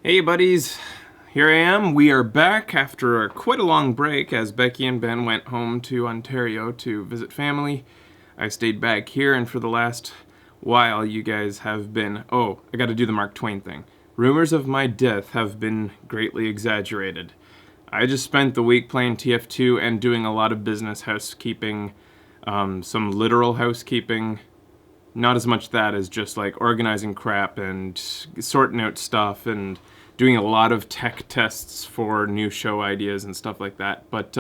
Hey buddies, here I am. We are back after quite a long break as Becky and Ben went home to Ontario to visit family. I stayed back here, and for the last while you guys have been... Oh, I gotta do the Mark Twain thing. Rumors of my death have been greatly exaggerated. I just spent the week playing TF2 and doing a lot of business housekeeping, some literal housekeeping. Not as much that as just like organizing crap and sorting out stuff and doing a lot of tech tests for new show ideas and stuff like that. But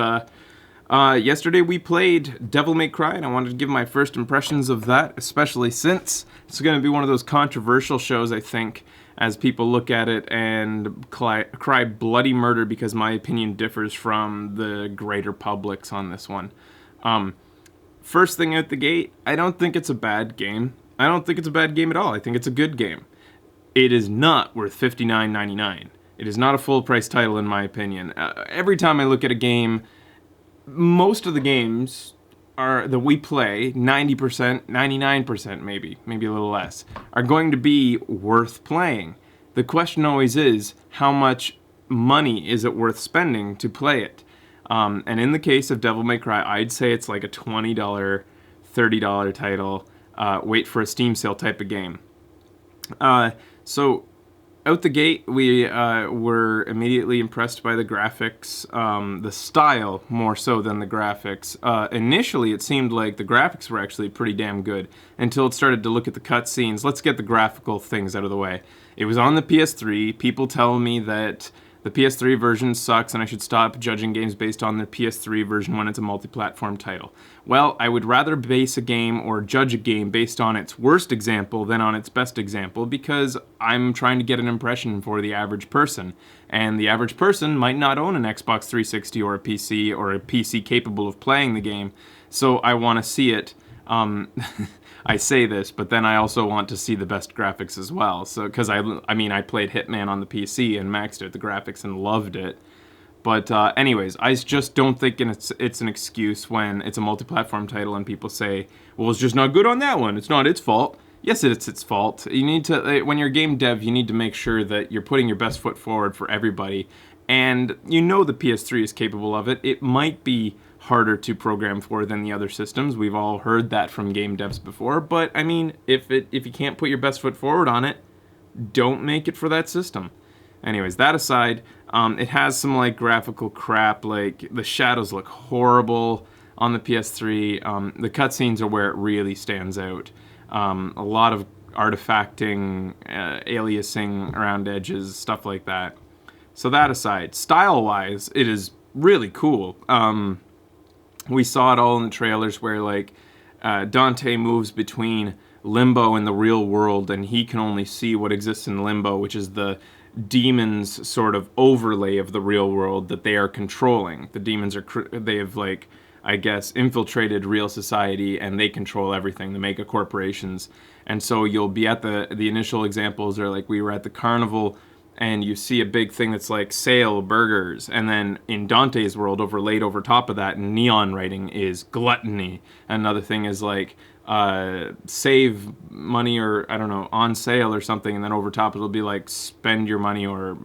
yesterday we played Devil May Cry, and I wanted to give my first impressions of that, especially since it's going to be one of those controversial shows, I think, as people look at it and cry bloody murder because my opinion differs from the greater public's on this one. First thing out the gate, I don't think it's a bad game. I don't think it's a bad game at all. I think it's a good game. It is not worth $59.99. It is not a full price title in my opinion. Every time I look at a game, most of the games that we play, 90%, 99% maybe a little less, are going to be worth playing. The question always is, how much money is it worth spending to play it? And in the case of Devil May Cry, I'd say it's like a $20, $30 title, wait for a Steam sale type of game. So out the gate, we were immediately impressed by the graphics, the style more so than the graphics. Initially, it seemed like the graphics were actually pretty damn good until it started to look at the cutscenes. Let's get the graphical things out of the way. It was on the PS3. People tell me that the PS3 version sucks and I should stop judging games based on the PS3 version when it's a multi-platform title. Well, I would rather base a game or judge a game based on its worst example than on its best example, because I'm trying to get an impression for the average person. And the average person might not own an Xbox 360 or a PC capable of playing the game, so I want to see it. I say this, but then I also want to see the best graphics as well. So, because I played Hitman on the PC and maxed out the graphics and loved it. But anyways, I just don't think it's an excuse when it's a multi-platform title and people say, well, it's just not good on that one. It's not its fault. Yes, it's its fault. You need to, when you're a game dev, you need to make sure that you're putting your best foot forward for everybody. And you know the PS3 is capable of it. It might be harder to program for than the other systems. We've all heard that from game devs before. But I mean, if you can't put your best foot forward on it, don't make it for that system. Anyways, that aside, it has some like graphical crap. Like the shadows look horrible on the PS3. The cutscenes are where it really stands out. A lot of artifacting, aliasing around edges, stuff like that. So that aside, style-wise, it is really cool. We saw it all in the trailers where like Dante moves between Limbo and the real world, and he can only see what exists in Limbo, which is the demons' sort of overlay of the real world that they are controlling. The demons they have like, I guess, infiltrated real society, and they control everything, the mega corporations. And so you'll be at the initial examples are like we were at the carnival, and you see a big thing that's like sale burgers, and then in Dante's world, overlaid over top of that in neon writing is gluttony. Another thing is like save money, or I don't know, on sale or something, and then over top it'll be like spend your money, or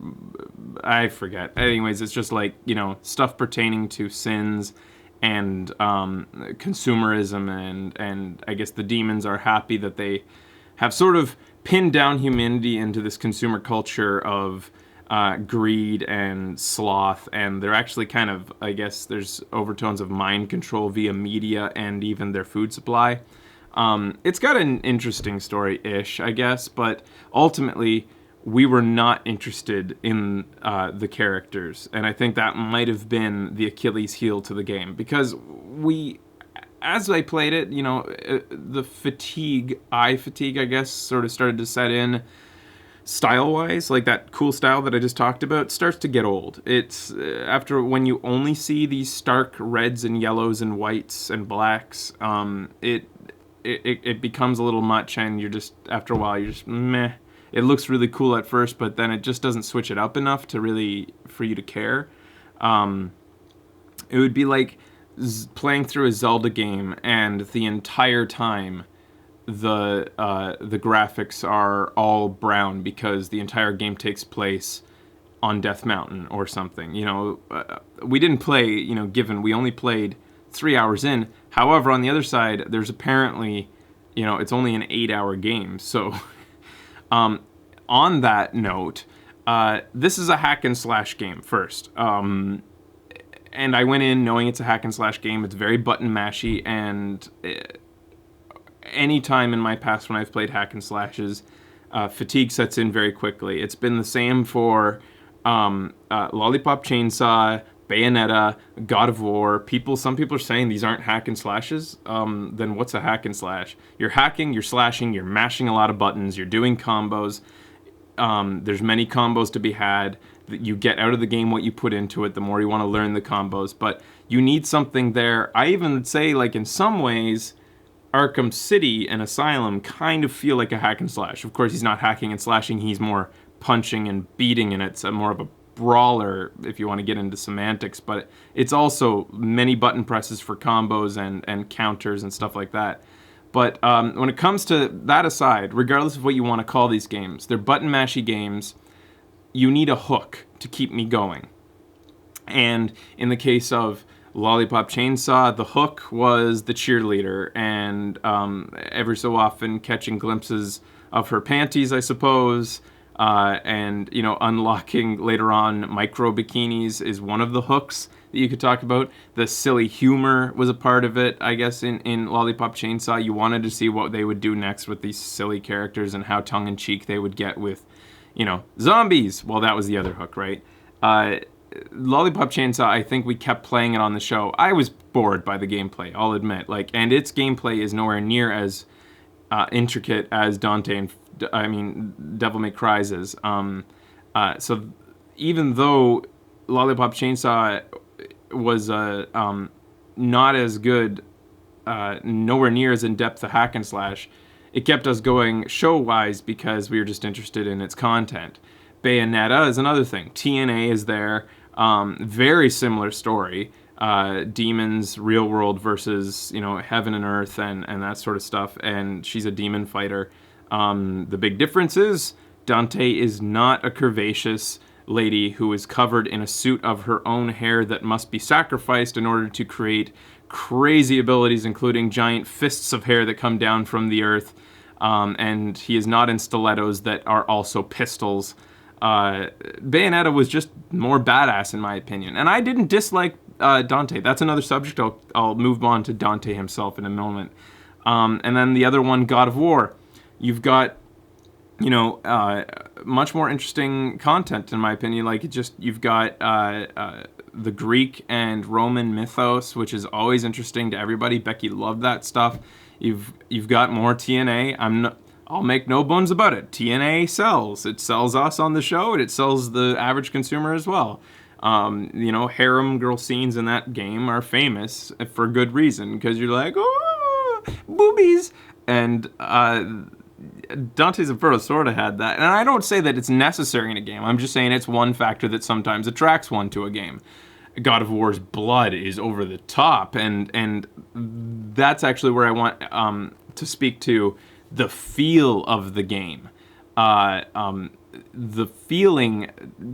I forget. Anyways, it's just like, you know, stuff pertaining to sins and consumerism, and I guess the demons are happy that they have sort of pinned down humanity into this consumer culture of greed and sloth, and they're actually kind of, I guess there's overtones of mind control via media and even their food supply. It's got an interesting story-ish, I guess, but ultimately we were not interested in the characters, and I think that might have been the Achilles heel to the game, because as I played it, you know, the eye fatigue, I guess, sort of started to set in style-wise. Like that cool style that I just talked about starts to get old. It's after when you only see these stark reds and yellows and whites and blacks, it becomes a little much, and you're just, after a while, you're just meh. It looks really cool at first, but then it just doesn't switch it up enough to really, for you to care. It would be like playing through a Zelda game, and the entire time the graphics are all brown because the entire game takes place on Death Mountain or something. We didn't play, given we only played 3 hours in. However, on the other side, there's apparently, it's only an 8-hour game. So on that note, this is a hack and slash game first. And I went in knowing it's a hack and slash game. It's very button mashy, and any time in my past when I've played hack and slashes, fatigue sets in very quickly. It's been the same for Lollipop Chainsaw, Bayonetta, God of War. Some people are saying these aren't hack and slashes. Then what's a hack and slash? You're hacking, you're slashing, you're mashing a lot of buttons, you're doing combos. There's many combos to be had. You get out of the game what you put into it, the more you want to learn the combos. But you need something there. I even would say, like, in some ways, Arkham City and Asylum kind of feel like a hack and slash. Of course, he's not hacking and slashing. He's more punching and beating, and it's more of a brawler, if you want to get into semantics. But it's also many button presses for combos and counters and stuff like that. But when it comes to that aside, regardless of what you want to call these games, they're button mashy games. You need a hook to keep me going. And in the case of Lollipop Chainsaw, the hook was the cheerleader, and every so often catching glimpses of her panties, I suppose, and unlocking later on micro bikinis is one of the hooks that you could talk about. The silly humor was a part of it, I guess, in Lollipop Chainsaw. You wanted to see what they would do next with these silly characters and how tongue-in-cheek they would get with, zombies. Well, that was the other hook, right? Lollipop Chainsaw, I think we kept playing it on the show. I was bored by the gameplay, I'll admit. And its gameplay is nowhere near as intricate as Dante and Devil May Cry's is. So even though Lollipop Chainsaw was not as good, nowhere near as in-depth a hack and slash, it kept us going show-wise because we were just interested in its content. Bayonetta is another thing. TNA is there. Very similar story. Demons, real world versus, heaven and earth and that sort of stuff. And she's a demon fighter. The big difference is Dante is not a curvaceous lady who is covered in a suit of her own hair that must be sacrificed in order to create crazy abilities, including giant fists of hair that come down from the earth. And he is not in stilettos that are also pistols. Bayonetta was just more badass in my opinion, and I didn't dislike Dante. That's another subject. I'll move on to Dante himself in a moment. And then the other one, God of War. You've got much more interesting content in my opinion. You've got the Greek and Roman mythos, which is always interesting to everybody. Becky loved that stuff. You've got more TNA. I'll make no bones about it. TNA sells. It sells us on the show, and it sells the average consumer as well. Harem girl scenes in that game are famous for good reason, because you're like, oh, boobies. And Dante's Inferno sort of had that. And I don't say that it's necessary in a game. I'm just saying it's one factor that sometimes attracts one to a game. God of War's blood is over the top, and that's actually where I want to speak to the feel of the game. The feeling,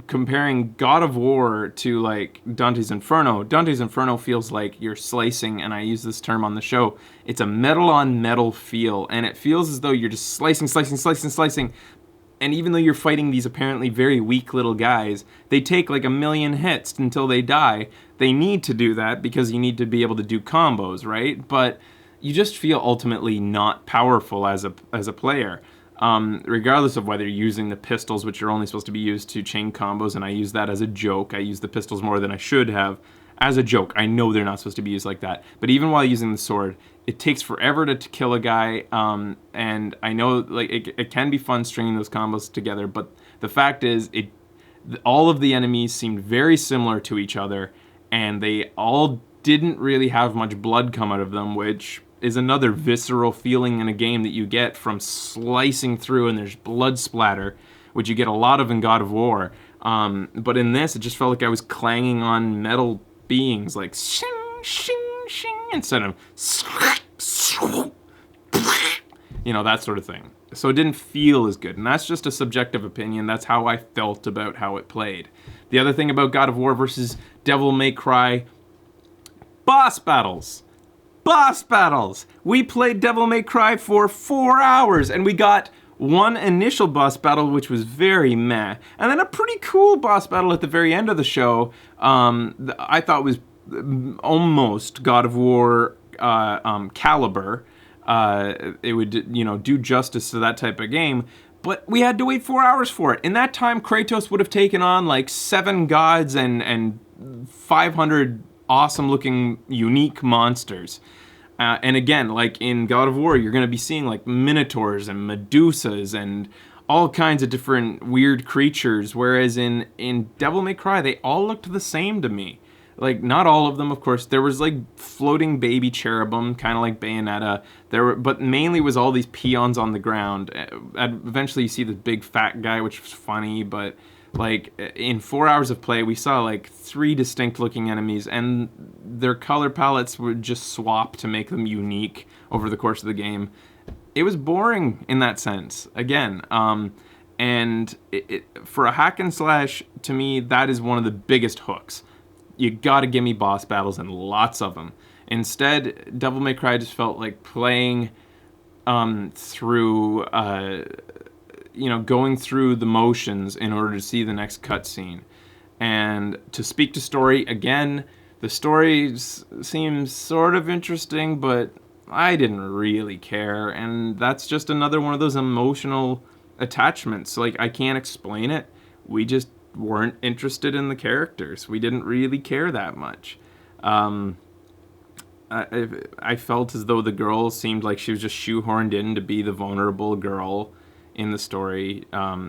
comparing God of War to Dante's Inferno feels like you're slicing, and I use this term on the show, it's a metal on metal feel, and it feels as though you're just slicing. And even though you're fighting these apparently very weak little guys, they take a million hits until they die. They need to do that because you need to be able to do combos, right? But you just feel ultimately not powerful as a player. Regardless of whether you're using the pistols, which are only supposed to be used to chain combos, and I use that as a joke. I use the pistols more than I should have as a joke. I know they're not supposed to be used like that. But even while using the sword, it takes forever to kill a guy, and I know it can be fun stringing those combos together, but the fact is, all of the enemies seemed very similar to each other, and they all didn't really have much blood come out of them, which is another visceral feeling in a game that you get from slicing through and there's blood splatter, which you get a lot of in God of War. But in this, it just felt like I was clanging on metal beings, like shing, shing, shing, instead of that sort of thing. So it didn't feel as good. And that's just a subjective opinion. That's how I felt about how it played. The other thing about God of War versus Devil May Cry, boss battles. Boss battles. We played Devil May Cry for 4 hours, and we got one initial boss battle, which was very meh, and then a pretty cool boss battle at the very end of the show. I thought was almost God of War caliber. It would, do justice to that type of game. But we had to wait 4 hours for it. In that time, Kratos would have taken on like 7 gods and 500 awesome-looking, unique monsters. And again, like in God of War, you're going to be seeing like minotaurs and medusas and all kinds of different weird creatures. Whereas in Devil May Cry, they all looked the same to me. Like, not all of them, of course. There was like floating baby cherubim, kind of like Bayonetta. But mainly was all these peons on the ground. Eventually, you see this big fat guy, which was funny. But like in 4 hours of play, we saw like 3 distinct looking enemies, and their color palettes would just swap to make them unique over the course of the game. It was boring in that sense. Again, and for a hack and slash, to me, that is one of the biggest hooks. You gotta give me boss battles, and lots of them. Instead, Devil May Cry just felt like playing through, going through the motions in order to see the next cutscene. And to speak to story, again, the story seems sort of interesting, but I didn't really care. And that's just another one of those emotional attachments. Like, I can't explain it. We just weren't interested in the characters. We didn't really care that much. I felt as though the girl seemed like she was just shoehorned in to be the vulnerable girl in the story.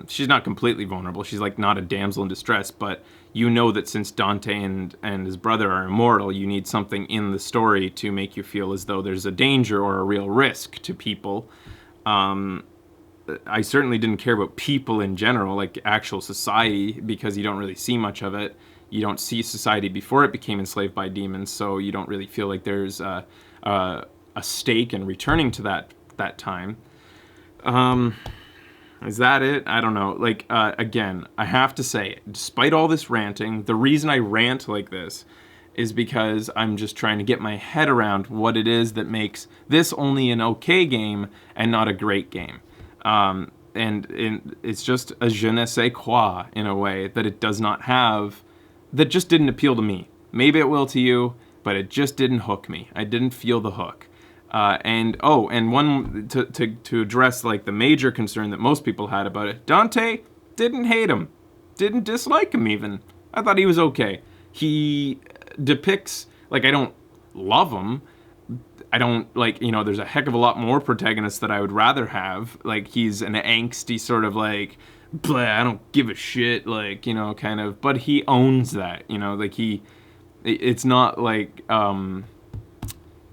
She's not completely vulnerable. She's like not a damsel in distress, but you know that since Dante and his brother are immortal, you need something in the story to make you feel as though there's a danger or a real risk to people. I certainly didn't care about people in general, like actual society, because you don't really see much of it. You don't see society before it became enslaved by demons, so you don't really feel like there's a stake in returning to that time. Is that it? I don't know. Like, again, I have to say, despite all this ranting, the reason I rant like this is because I'm just trying to get my head around what it is that makes this only an okay game and not a great game. And it's just a je ne sais quoi, in a way, that it does not have, that just didn't appeal to me. Maybe it will to you, but it just didn't hook me. I didn't feel the hook. And one, to address like the major concern that most people had about it, Dante didn't hate him, didn't dislike him even. I thought he was okay. He depicts, like, I don't love him. I don't, like, there's a heck of a lot more protagonists that I would rather have. Like, he's an angsty sort of, like, blah, I don't give a shit, like, kind of, but he owns that, like, it's not like,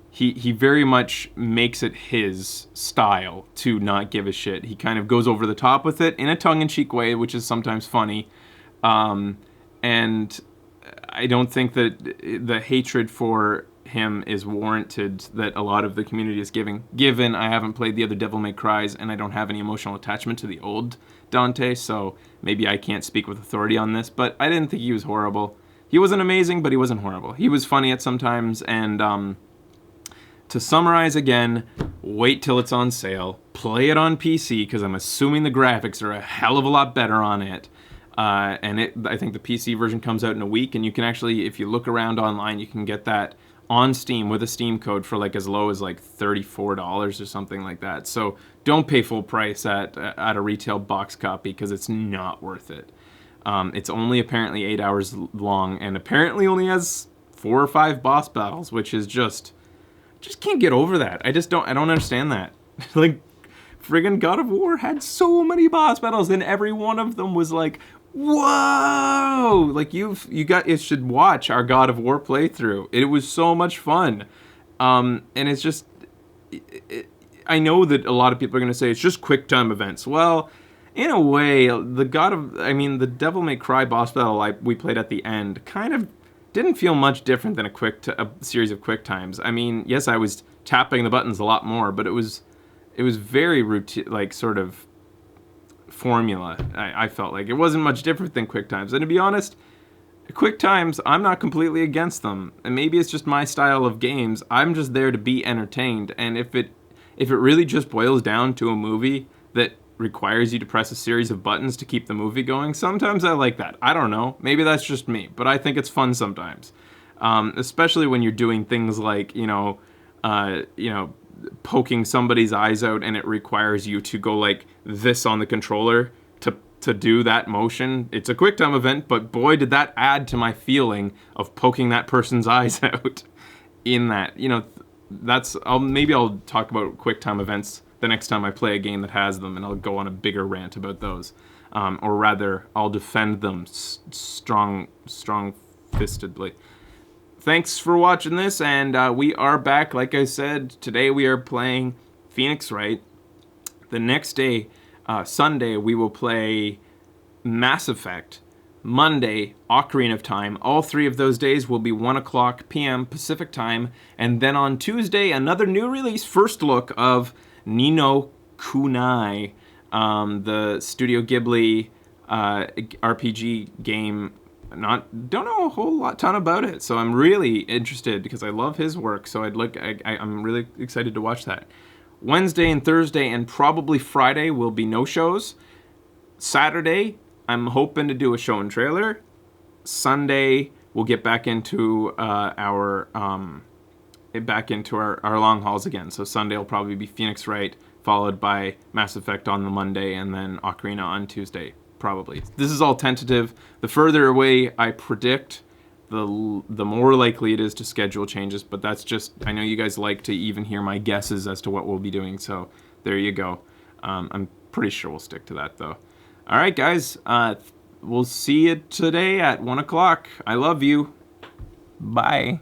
he very much makes it his style to not give a shit. He kind of goes over the top with it in a tongue-in-cheek way, which is sometimes funny, and I don't think that the hatred for him is warranted that a lot of the community is given I haven't played the other Devil May Cries and I don't have any emotional attachment to the old Dante, so maybe I can't speak with authority on this, but I didn't think he was horrible. He wasn't amazing, but he wasn't horrible. He was funny at some times, and to summarize again, wait till it's on sale, play it on PC, because I'm assuming the graphics are a hell of a lot better on it. And I think the PC version comes out in a week, and you can actually, if you look around online, you can get that on Steam with a Steam code for like as low as like $34 or something like that. So don't pay full price at a retail box copy, because it's not worth it. It's only apparently 8 hours long, and apparently only has 4 or 5 boss battles, which is just can't get over that. I don't understand that. Like, friggin' God of War had so many boss battles, and every one of them was like, whoa! Like, you should watch our God of War playthrough. It was so much fun. And it's just, I know that a lot of people are going to say it's just quick time events. Well, in a way, the Devil May Cry boss battle we played at the end kind of didn't feel much different than a series of quick times. I mean, yes, I was tapping the buttons a lot more, but it was it was very routine, like sort of formula. I felt like it wasn't much different than quick times. And to be honest, quick times, I'm not completely against them. And maybe it's just my style of games. I'm just there to be entertained. And if it really just boils down to a movie that requires you to press a series of buttons to keep the movie going, sometimes I like that. I don't know. Maybe that's just me, but I think it's fun sometimes. Especially when you're doing things like, poking somebody's eyes out and it requires you to go like this on the controller to do that motion. It's a QuickTime event, but boy, did that add to my feeling of poking that person's eyes out in that. Maybe I'll talk about QuickTime events the next time I play a game that has them, and I'll go on a bigger rant about those. Or rather, I'll defend them strong-fistedly. Thanks for watching this, and we are back. Like I said, today we are playing Phoenix Wright. The next day, Sunday, we will play Mass Effect. Monday, Ocarina of Time. All 3 of those days will be 1 o'clock p.m. Pacific Time. And then on Tuesday, another new release, first look of Ni no Kunai, the Studio Ghibli RPG game. Don't know a whole ton about it, so I'm really interested because I love his work. So I'm really excited to watch that. Wednesday and Thursday and probably Friday will be no shows. Saturday, I'm hoping to do a show and trailer. Sunday, we'll get back into our long hauls again. So Sunday will probably be Phoenix Wright, followed by Mass Effect on the Monday, and then Ocarina on Tuesday, probably. This is all tentative. The further away I predict, the more likely it is to schedule changes, but that's just, I know you guys like to even hear my guesses as to what we'll be doing, so there you go. I'm pretty sure we'll stick to that, though. All right, guys, we'll see you today at 1 o'clock. I love you. Bye.